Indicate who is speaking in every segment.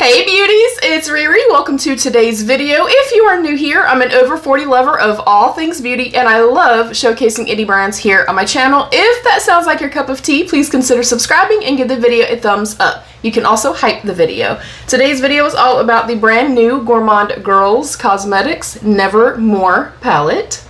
Speaker 1: Hey beauties, it's Riri. Welcome to today's video. If you are new here, I'm an over 40 lover of all things beauty and I love showcasing indie brands here on my channel. If that sounds like your cup of tea, please consider subscribing and give the video a thumbs up. You can also hype the video. Today's video is all about the brand new Gourmande Girls Cosmetics Nevermore palette.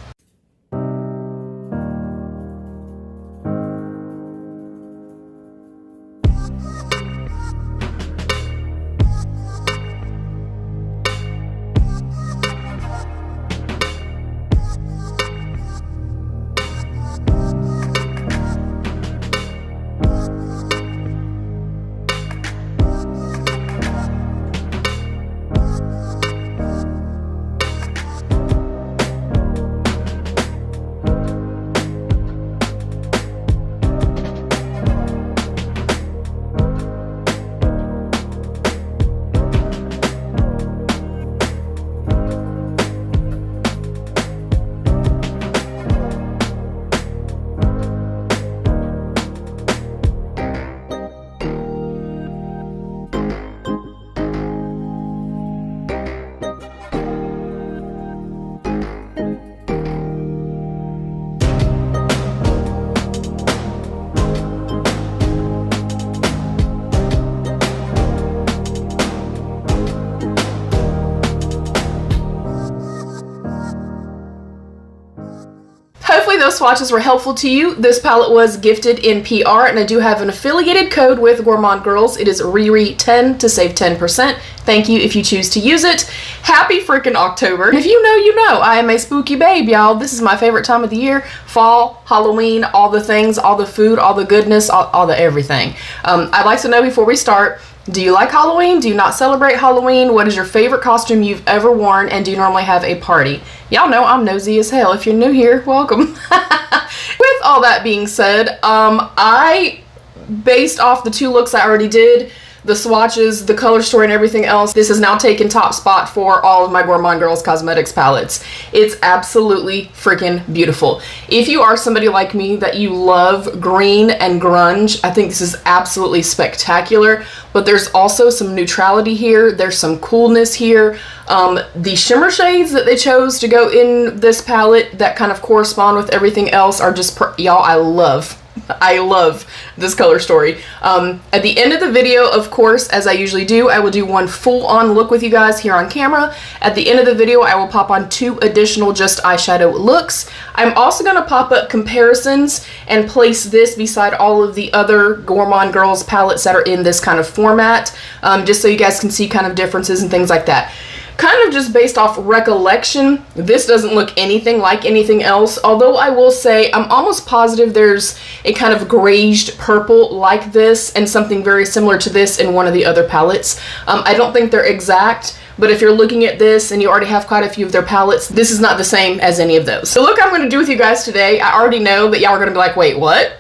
Speaker 1: Hopefully those swatches were helpful to you. This palette was gifted in PR and I do have an affiliated code with Gourmande Girls. It is RIRI10 to save 10%. Thank you if you choose to use it. Happy freaking October. And if you know, you know. I am a spooky babe, y'all. This is my favorite time of the year. Fall, Halloween, all the things, all the food, all the goodness, all the everything. I'd like to know before we start, do you like Halloween? Do you not celebrate Halloween? What is your favorite costume you've ever worn? And do you normally have a party? Y'all know I'm nosy as hell. If you're new here, welcome. With all that being said, based off the two looks I already did, the swatches, the color story, and everything else, this has now taken top spot for all of my Gourmande Girls Cosmetics palettes. It's absolutely freaking beautiful. If you are somebody like me that you love green and grunge, I think this is absolutely spectacular, but there's also some neutrality here. There's some coolness here. The shimmer shades that they chose to go in this palette that kind of correspond with everything else are just, y'all, I love this color story. At the end of the video, of course, as I usually do, I will do one full-on look with you guys here on camera. At the end of the video, I will pop on 2 additional just eyeshadow looks. I'm also going to pop up comparisons and place this beside all of the other Gourmande Girls palettes that are in this kind of format, just so you guys can see kind of differences and things like that. Kind of just based off recollection, this doesn't look anything like anything else, although I will say I'm almost positive there's a kind of grayed purple like this and something very similar to this in one of the other palettes. I don't think they're exact, but if you're looking at this and you already have quite a few of their palettes, this is not the same as any of those. The look I'm going to do with you guys today, I already know that y'all are going to be like, wait, what?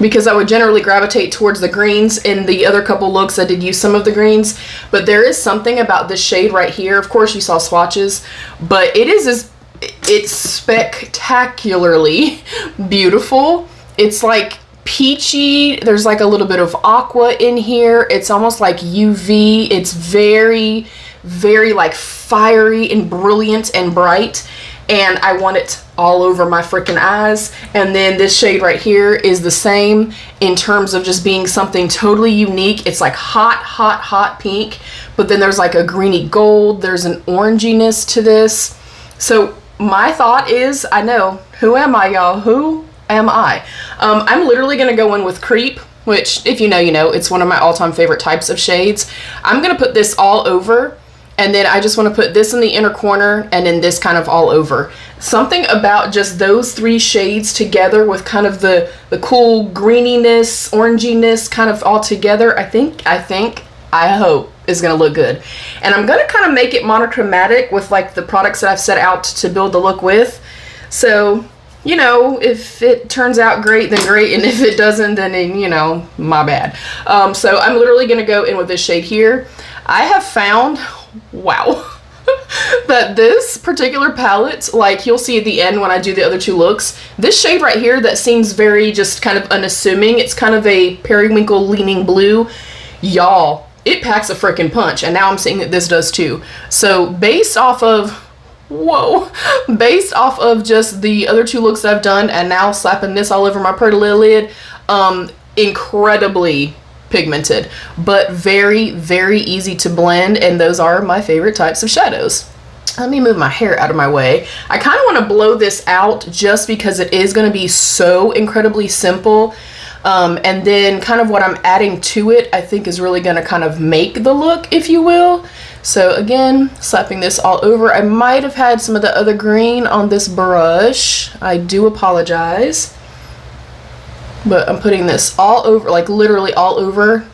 Speaker 1: Because I would generally gravitate towards the greens. In the other couple looks I did use some of the greens, but there is something about this shade right here. Of course you saw swatches, but it's spectacularly beautiful. It's like peachy, there's like a little bit of aqua in here. It's almost like UV. It's very, very like fiery and brilliant and bright, and I want it all over my freaking eyes. And then this shade right here is the same in terms of just being something totally unique. It's like hot pink, but then there's like a greeny gold, there's an oranginess to this. So my thought is, I know, who am I, y'all? Who am I? I'm literally gonna go in with Creep, which if you know, you know, it's one of my all-time favorite types of shades. I'm gonna put this all over, and then I just want to put this in the inner corner and then this kind of all over. Something about just those 3 shades together with kind of the cool greeniness, oranginess kind of all together, I hope is going to look good. And I'm going to kind of make it monochromatic with like the products that I've set out to build the look with. So, you know, if it turns out great, then great, and if it doesn't, then, you know, my bad. So I'm literally going to go in with this shade here. I have found, wow, that this particular palette, like you'll see at the end when I do the other 2 looks, this shade right here that seems very just kind of unassuming, it's kind of a periwinkle leaning blue. Y'all, it packs a freaking punch. And now I'm seeing that this does too. So based off of, based off of just the other 2 looks that I've done, and now slapping this all over my pretty little lid, incredibly pigmented, but very, very easy to blend, and those are my favorite types of shadows. Let me move my hair out of my way. I kind of want to blow this out just because it is going to be so incredibly simple. And then kind of what I'm adding to it, I think is really going to kind of make the look, if you will. So again, slapping this all over. I might have had some of the other green on this brush. I do apologize. But I'm putting this all over, like literally all over,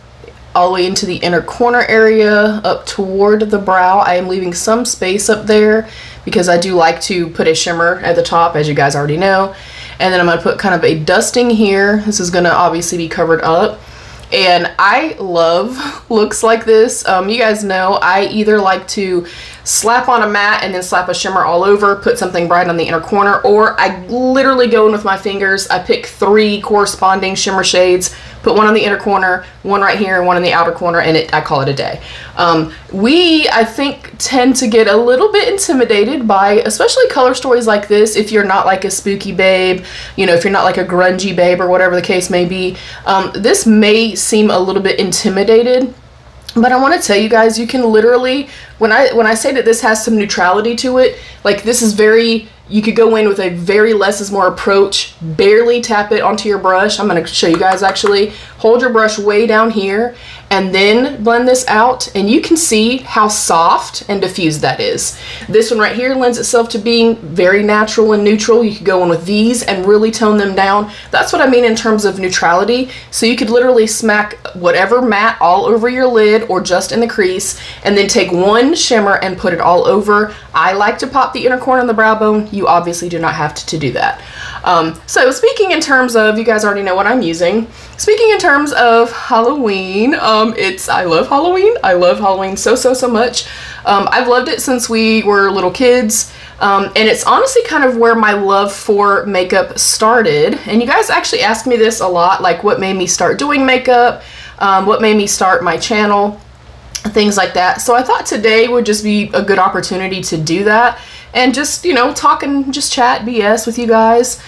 Speaker 1: all the way into the inner corner area, up toward the brow. I am leaving some space up there because I do like to put a shimmer at the top, as you guys already know. And then I'm going to put kind of a dusting here. This is going to obviously be covered up. And I love looks like this. You guys know I either like to slap on a matte and then slap a shimmer all over, put something bright on the inner corner, or I literally go in with my fingers. I pick 3 corresponding shimmer shades, put one on the inner corner, one right here, and one in the outer corner, and I call it a day. I think, tend to get a little bit intimidated by, especially color stories like this, if you're not like a spooky babe, you know, if you're not like a grungy babe or whatever the case may be. This may seem a little bit intimidated, but I want to tell you guys, you can literally, when I say that this has some neutrality to it, like this is very, you could go in with a very less is more approach, barely tap it onto your brush. I'm going to show you guys actually. Hold your brush way down here and then blend this out, and you can see how soft and diffused that is. This one right here lends itself to being very natural and neutral. You could go in with these and really tone them down. That's what I mean in terms of neutrality. So you could literally smack whatever matte all over your lid or just in the crease, and then take one shimmer and put it all over. I like to pop the inner corner on the brow bone. You obviously do not have to do that. So speaking in terms of, you guys already know what I'm using. Speaking in terms of Halloween, I love Halloween. I love Halloween so much. I've loved it since we were little kids. And it's honestly kind of where my love for makeup started. And you guys actually ask me this a lot, like what made me start doing makeup, what made me start my channel, things like that. So I thought today would just be a good opportunity to do that and just, you know, talk and just chat BS with you guys.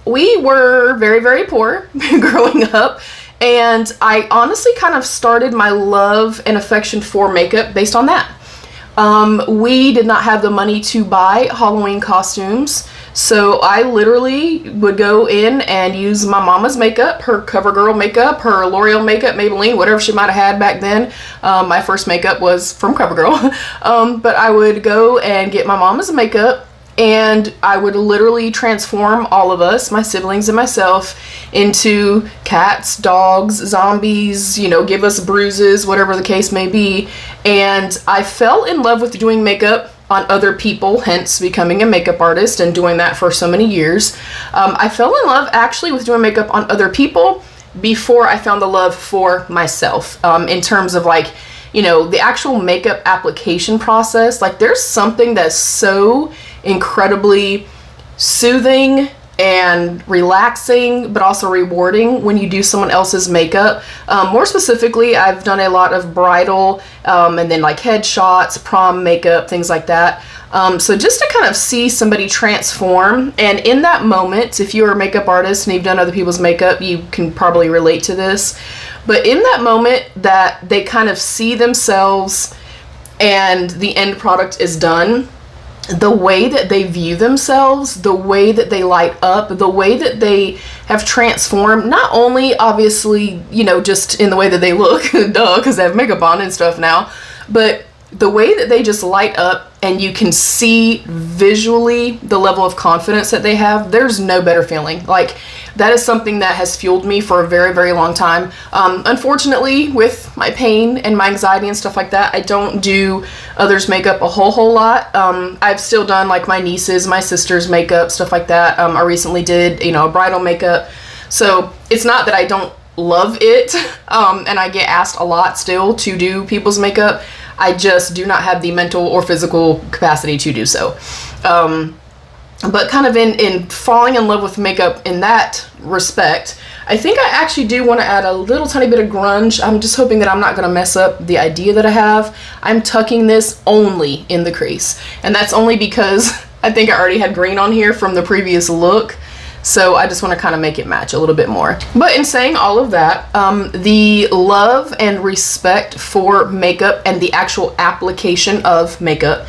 Speaker 1: We were very poor growing up, and I honestly kind of started my love and affection for makeup based on that. We did not have the money to buy Halloween costumes, so I literally would go in and use my mama's makeup, her CoverGirl makeup, her L'Oreal makeup, Maybelline, whatever she might have had back then. My first makeup was from CoverGirl. But I would go and get my mama's makeup, and I would literally transform all of us, my siblings and myself, into cats, dogs, zombies, you know, give us bruises, whatever the case may be. And I fell in love with doing makeup on other people, hence becoming a makeup artist and doing that for so many years. I fell in love actually with doing makeup on other people before I found the love for myself, in terms of like, you know, the actual makeup application process. Like there's something that's so incredibly soothing and relaxing, but also rewarding when you do someone else's makeup. More specifically, I've done a lot of bridal and then like headshots, prom makeup, things like that. So just to kind of see somebody transform, and in that moment, if you're a makeup artist and you've done other people's makeup, you can probably relate to this. But in that moment that they kind of see themselves and the end product is done, the way that they view themselves, the way that they light up, the way that they have transformed, not only obviously, you know, just in the way that they look, duh, because they have makeup on and stuff now, but the way that they just light up and you can see visually the level of confidence that they have, there's no better feeling. Like that is something that has fueled me for a very long time. Unfortunately, with my pain and my anxiety and stuff like that, I don't do others' makeup a whole lot. I've still done like my nieces, my sister's makeup, stuff like that. I recently did, you know, bridal makeup. So it's not that I don't love it, and I get asked a lot still to do people's makeup. I just do not have the mental or physical capacity to do so. But kind of in falling in love with makeup in that respect, I think I actually do want to add a little tiny bit of grunge. I'm just hoping that I'm not going to mess up the idea that I have. I'm tucking this only in the crease, and that's only because I think I already had green on here from the previous look. So I just want to kind of make it match a little bit more. But in saying all of that, the love and respect for makeup and the actual application of makeup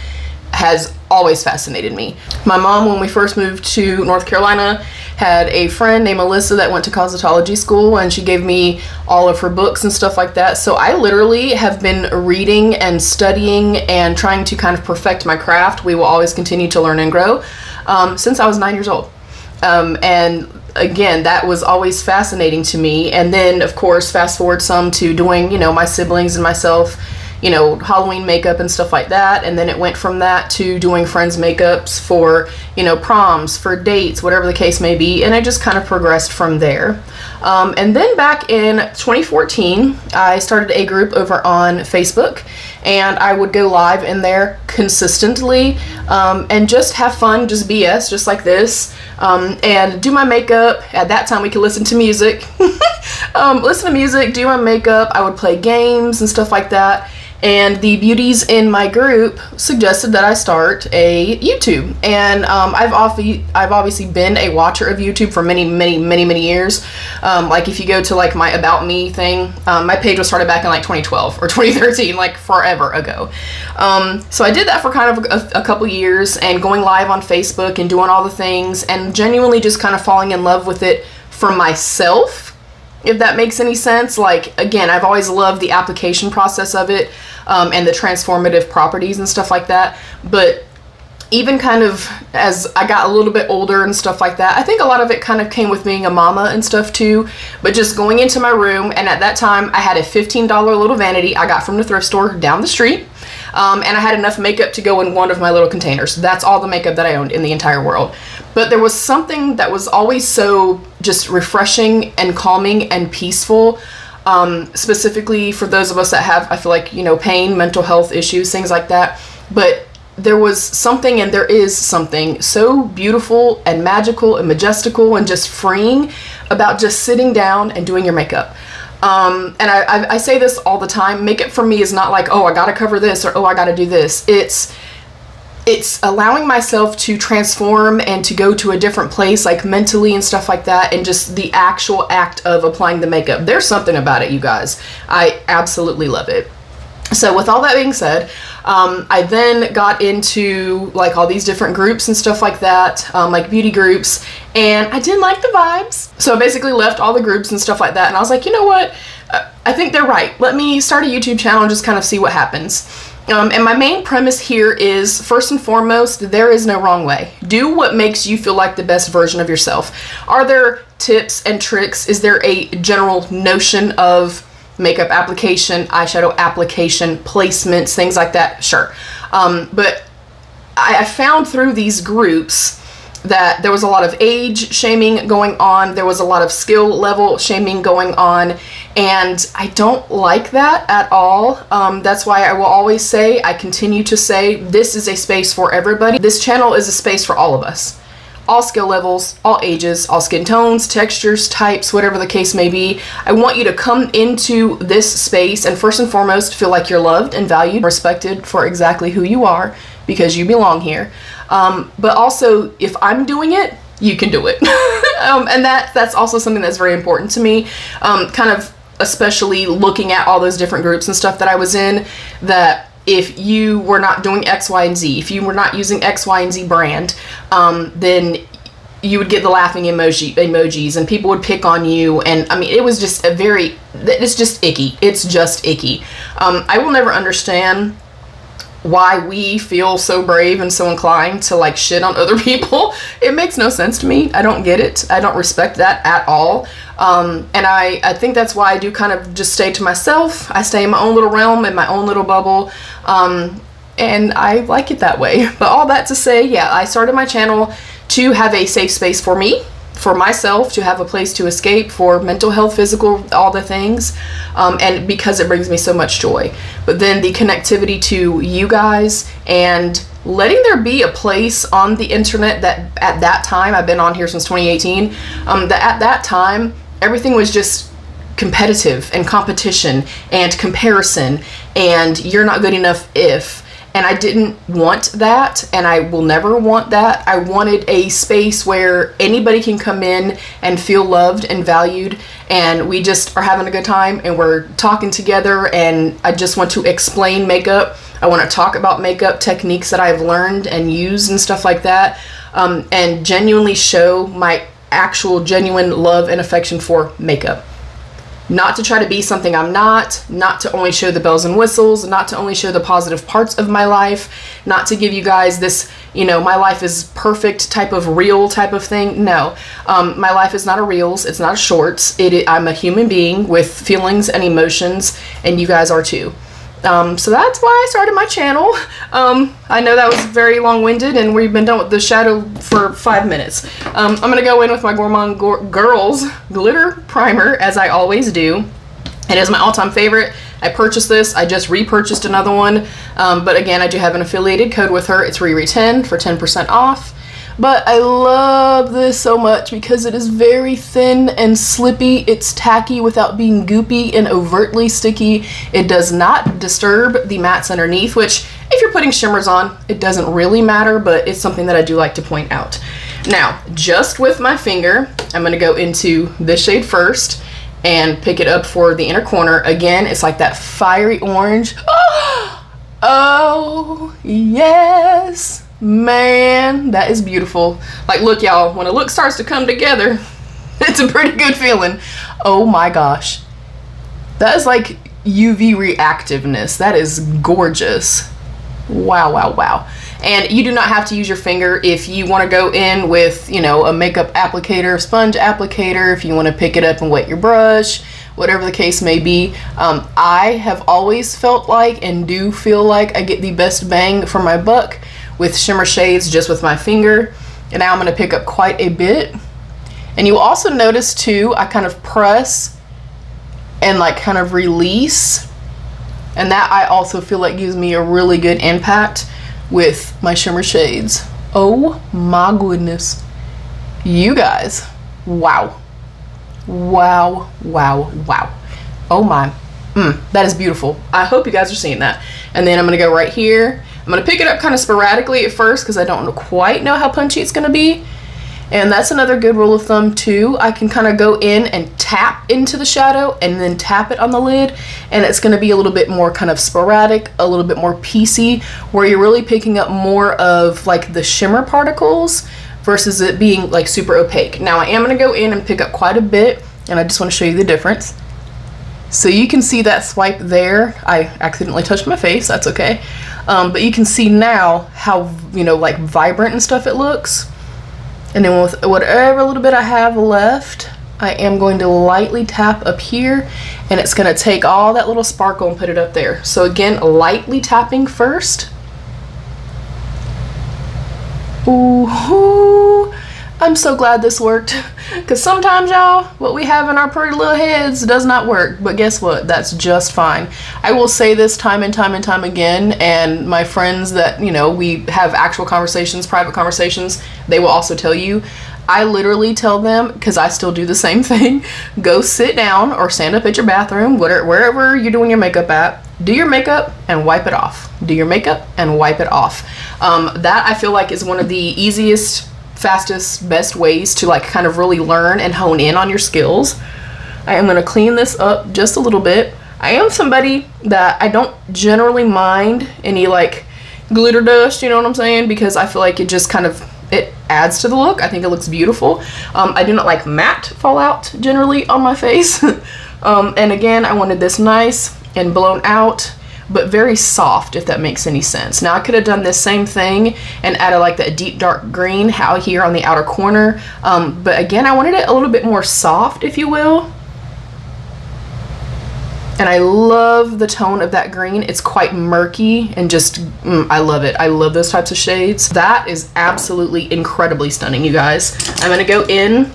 Speaker 1: has always fascinated me. My mom, when we first moved to North Carolina, had a friend named Melissa that went to cosmetology school, and she gave me all of her books and stuff like that. So I literally have been reading and studying and trying to kind of perfect my craft. We will always continue to learn and grow since I was 9 years old. And again, that was always fascinating to me. And then of course, fast forward some to doing, you know, my siblings and myself, you know, Halloween makeup and stuff like that. And then it went from that to doing friends makeups for, you know, proms, for dates, whatever the case may be. And I just kind of progressed from there. And then back in 2014, I started a group over on Facebook, and I would go live in there consistently, and just have fun, just BS, just like this, and do my makeup. At that time, we could listen to music, listen to music, do my makeup. I would play games and stuff like that. And the beauties in my group suggested that I start a YouTube. And I've obviously been a watcher of YouTube for many years. Like if you go to like my About Me thing, my page was started back in like 2012 or 2013, like forever ago. So I did that for kind of a couple years, and going live on Facebook and doing all the things, and genuinely just kind of falling in love with it for myself, if that makes any sense. Like, again, I've always loved the application process of it, and the transformative properties and stuff like that. But even kind of as I got a little bit older and stuff like that, I think a lot of it kind of came with being a mama and stuff too. But just going into my room, and at that time I had a $15 little vanity I got from the thrift store down the street. And I had enough makeup to go in one of my little containers. That's all the makeup that I owned in the entire world. But there was something that was always so just refreshing and calming and peaceful, specifically for those of us that have, I feel like, you know, pain, mental health issues, things like that. But there was something, and there is something so beautiful and magical and majestical and just freeing about just sitting down and doing your makeup. And I say this all the time, makeup for me is not like, oh, I gotta cover this, or oh, I gotta do this. It's allowing myself to transform and to go to a different place, like mentally and stuff like that, and just the actual act of applying the makeup. There's something about it, you guys. I absolutely love it. So with all that being said, I then got into like all these different groups and stuff like that, like beauty groups, and I didn't like the vibes. So I basically left all the groups and stuff like that, and I was like, you know what? I think they're right. Let me start a YouTube channel and just kind of see what happens. And my main premise here is, first and foremost, there is no wrong way. Do what makes you feel like the best version of yourself. Are there tips and tricks? Is there a general notion of makeup application, eyeshadow application, placements, things like that? Sure. But I found through these groups that there was a lot of age shaming going on. There was a lot of skill level shaming going on. And I don't like that at all. That's why I will always say, I continue to say, this is a space for everybody. This channel is a space for all of us. All skill levels, all ages, all skin tones, textures, types, whatever the case may be. I want you to come into this space and first and foremost feel like you're loved and valued, respected for exactly who you are, because you belong here. But also, if I'm doing it, you can do it. And that's also something that's very important to me. Kind of especially looking at all those different groups and stuff that I was in, that if you were not doing X, Y, and Z, if you were not using X, Y, and Z brand, then you would get the laughing emojis, and people would pick on you. And I mean, it was just it's just icky. It's just icky. I will never understand why we feel so brave and so inclined to like shit on other people. It makes no sense to me. I don't get it. I don't respect that at all. And I think that's why I do kind of just stay to myself. I stay in my own little realm, in my own little bubble. And I like it that way. But all that to say, yeah, I started my channel to have a safe space for me, for myself, to have a place to escape for mental health, physical, all the things, and because it brings me so much joy. But then the connectivity to you guys, and letting there be a place on the internet that at that time, I've been on here since 2018, that at that time everything was just competitive and competition and comparison and you're not good enough if. And I didn't want that, and I will never want that. I wanted a space where anybody can come in and feel loved and valued, and we just are having a good time and we're talking together, and I just want to explain makeup. I want to talk about makeup techniques that I've learned and used and stuff like that, and genuinely show my actual genuine love and affection for makeup. Not to try to be something I'm not to only show the bells and whistles, not to only show the positive parts of my life, not to give you guys this, you know, my life is perfect type of reel type of thing. No, my life is not a reels, it's not a shorts. I'm a human being with feelings and emotions, and you guys are too. So that's why I started my channel. I know that was very long-winded and we've been done with the shadow for 5 minutes. I'm gonna go in with my Gourmande Girls glitter primer, as I always do. It is my all-time favorite. I purchased this, I just repurchased another one, but again, I do have an affiliated code with her. It's RERE10 for 10% off. But I love this so much because it is very thin and slippy. It's tacky without being goopy and overtly sticky. It does not disturb the mattes underneath, which if you're putting shimmers on, it doesn't really matter, but it's something that I do like to point out. Now, just with my finger, I'm gonna go into this shade first and pick it up for the inner corner. Again, it's like that fiery orange. Oh, yes. Man, that is beautiful. Like, look, y'all, when a look starts to come together, it's a pretty good feeling. Oh my gosh. That is like UV reactiveness. That is gorgeous. Wow, wow, wow. And you do not have to use your finger if you want to go in with, you know, a makeup applicator, sponge applicator, if you want to pick it up and wet your brush, whatever the case may be. I have always felt like and do feel like I get the best bang for my buck with shimmer shades just with my finger. And now I'm going to pick up quite a bit. And you will also notice too, I kind of press and like kind of release. And that I also feel like gives me a really good impact with my shimmer shades. Oh my goodness. You guys, wow. Wow, wow, wow. Oh my, that is beautiful. I hope you guys are seeing that. And then I'm gonna go right here. I'm gonna pick it up kind of sporadically at first because I don't quite know how punchy it's gonna be. And that's another good rule of thumb too. I can kind of go in and tap into the shadow and then tap it on the lid, and it's gonna be a little bit more kind of sporadic, a little bit more piecey, where you're really picking up more of like the shimmer particles versus it being like super opaque. Now I am gonna go in and pick up quite a bit, and I just wanna show you the difference. So you can see that swipe there. I accidentally touched my face, that's okay. But you can see now how, you know, like vibrant and stuff it looks. And then with whatever little bit I have left, I am going to lightly tap up here, and it's gonna take all that little sparkle and put it up there. So again, lightly tapping first. Ooh, I'm so glad this worked, because sometimes, y'all, what we have in our pretty little heads does not work, but guess what? That's just fine. I will say this time and time and time again, and my friends that, you know, we have actual conversations, private conversations, they will also tell you, I literally tell them, because I still do the same thing, go sit down or stand up at your bathroom, wherever you're doing your makeup at, do your makeup and wipe it off. Do your makeup and wipe it off. That I feel like is one of the easiest, fastest, best ways to like kind of really learn and hone in on your skills. I am going to clean this up just a little bit. I am somebody that I don't generally mind any like glitter dust, you know what I'm saying, because I feel like it just kind of, it adds to the look. I think it looks beautiful. I do not like matte fallout generally on my face. And again, I wanted this nice and blown out, but very soft, if that makes any sense. Now I could have done this same thing and added like that deep dark green out here on the outer corner, but again, I wanted it a little bit more soft, if you will. And I love the tone of that green. It's quite murky and just, I love it. I love those types of shades. That is absolutely incredibly stunning, you guys. I'm gonna go in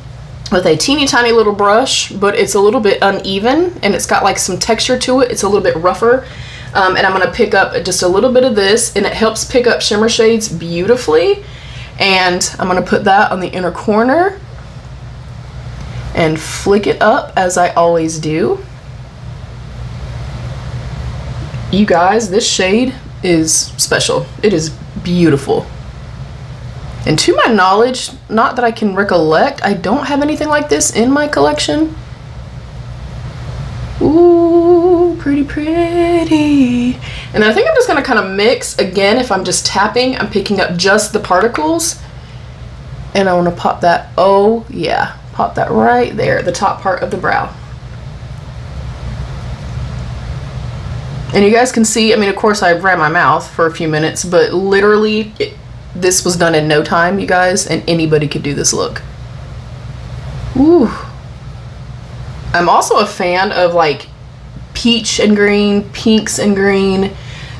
Speaker 1: with a teeny tiny little brush, but it's a little bit uneven and it's got like some texture to it. It's a little bit rougher. And I'm gonna pick up just a little bit of this, and it helps pick up shimmer shades beautifully. And I'm gonna put that on the inner corner. and flick it up as I always do. You guys, this shade is special. It is beautiful. And to my knowledge, not that I can recollect, I don't have anything like this in my collection. Ooh, pretty, pretty. And I think I'm just gonna kind of mix. Again, if I'm just tapping, I'm picking up just the particles. And I wanna pop that, oh yeah, pop that right there, the top part of the brow. And you guys can see, I mean, of course I ran my mouth for a few minutes, but literally this was done in no time, you guys, and anybody could do this look. Ooh. I'm also a fan of like peach and green, pinks and green.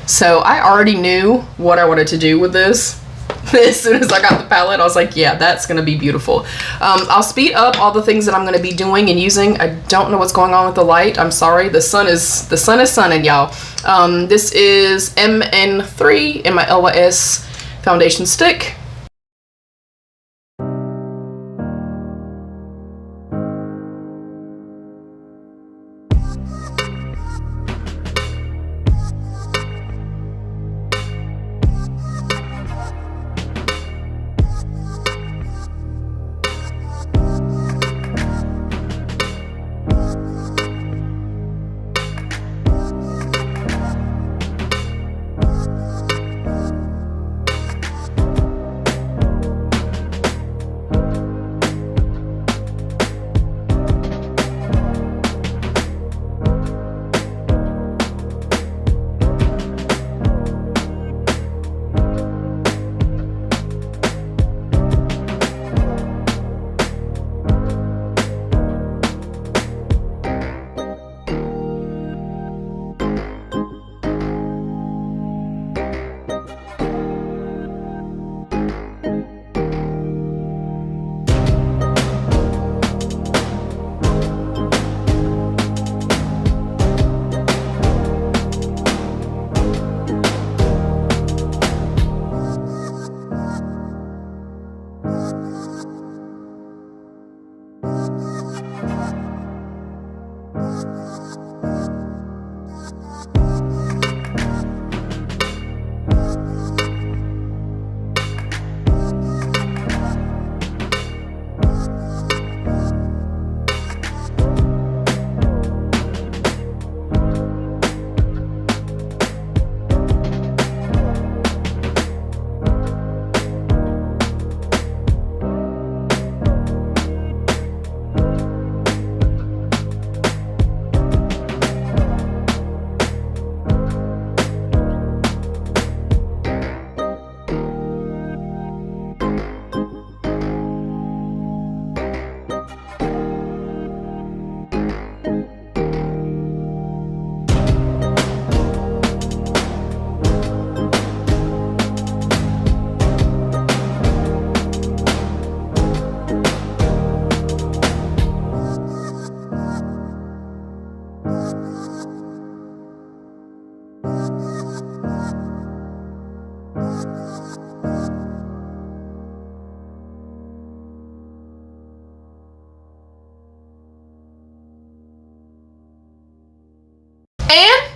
Speaker 1: So I already knew what I wanted to do with this. As soon as I got the palette, I was like, yeah, that's gonna be beautiful. I'll speed up all the things that I'm gonna be doing and using. I don't know what's going on with the light. I'm sorry. The sun is sunning, y'all. This is MN3 in my LYS foundation stick.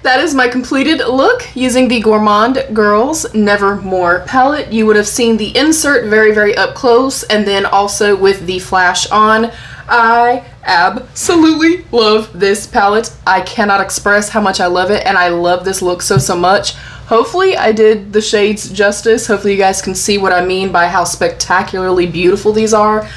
Speaker 1: That is my completed look using the Gourmande Girls Nevermore palette. You would have seen the insert very, very up close, and then also with the flash on. I absolutely love this palette. I cannot express how much I love it, and I love this look so, so much. Hopefully I did the shades justice. Hopefully you guys can see what I mean by how spectacularly beautiful these are.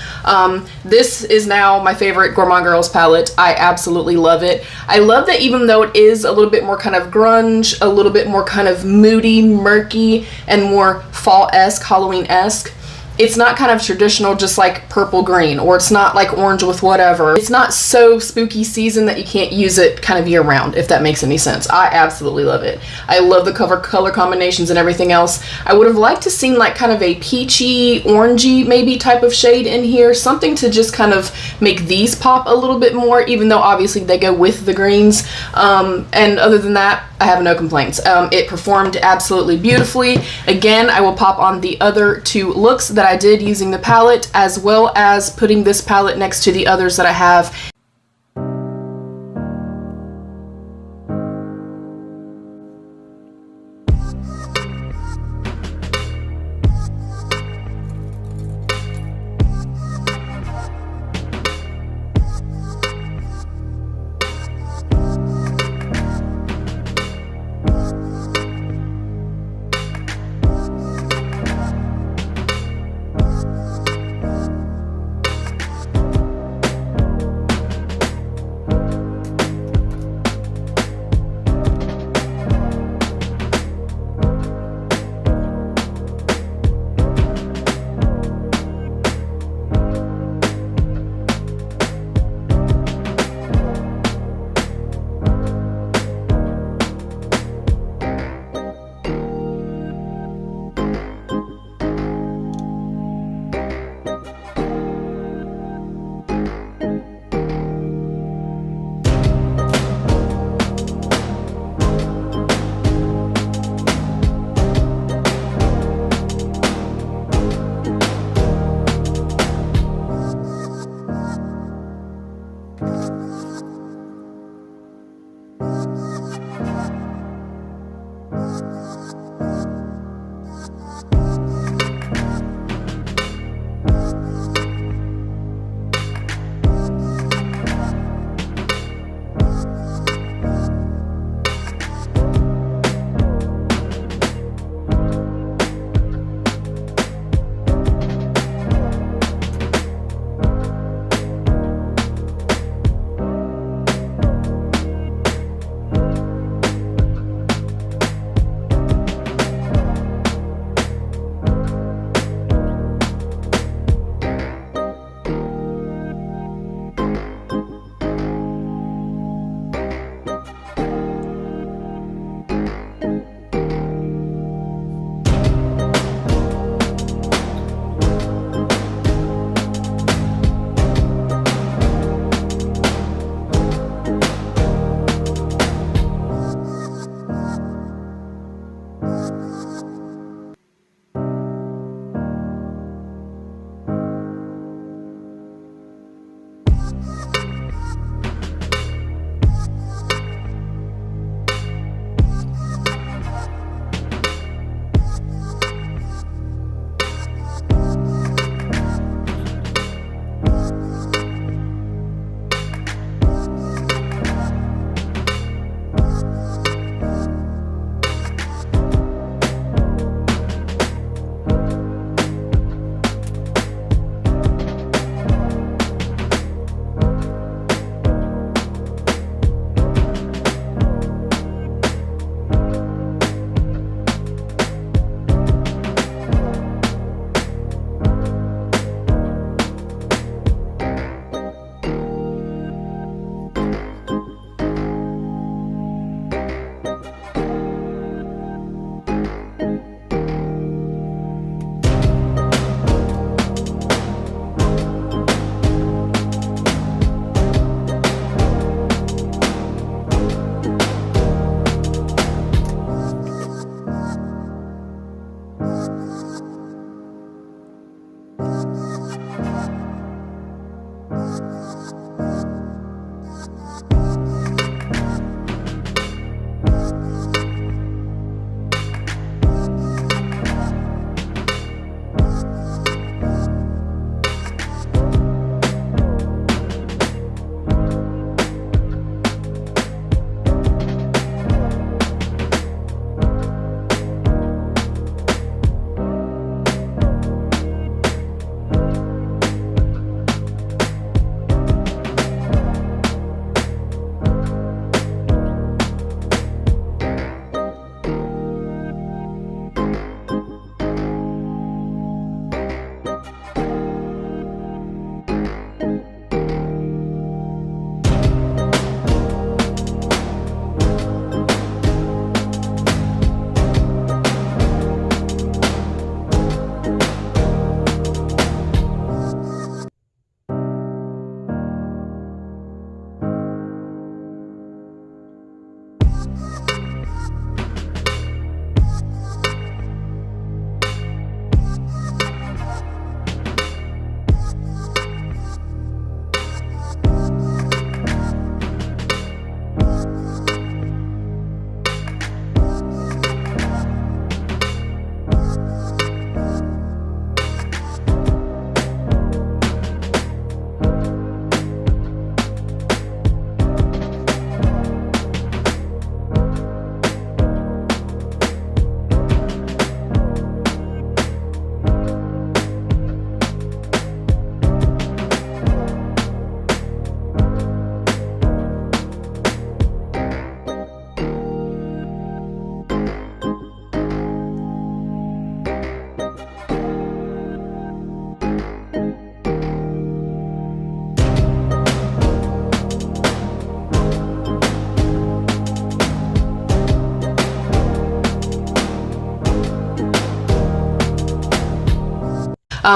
Speaker 1: This is now my favorite Gourmande Girls palette. I absolutely love it. I love that even though it is a little bit more kind of grunge, a little bit more kind of moody, murky, and more fall-esque, Halloween-esque, it's not kind of traditional just like purple green, or it's not like orange with whatever. It's not so spooky season that you can't use it kind of year round, if that makes any sense. I absolutely love it. I love the color combinations and everything else. I would have liked to seen like kind of a peachy, orangey maybe type of shade in here, something to just kind of make these pop a little bit more, even though obviously they go with the greens. And other than that, I have no complaints. It performed absolutely beautifully. Again, I will pop on the other 2 looks that I did using the palette, as well as putting this palette next to the others that I have.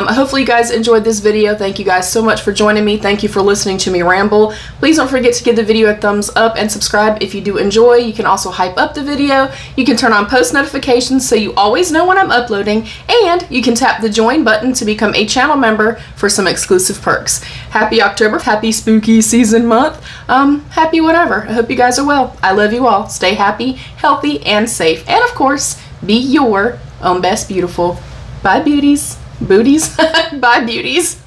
Speaker 1: Hopefully you guys enjoyed this video. Thank you guys so much for joining me. Thank you for listening to me ramble. Please don't forget to give the video a thumbs up and subscribe if you do enjoy. You can also hype up the video. You can turn on post notifications so you always know when I'm uploading, and you can tap the join button to become a channel member for some exclusive perks. Happy October, happy spooky season month, happy whatever. I hope you guys are well. I love you all. Stay happy, healthy, and safe. And of course, be your own best beautiful. Bye beauties. Booties. Bye beauties.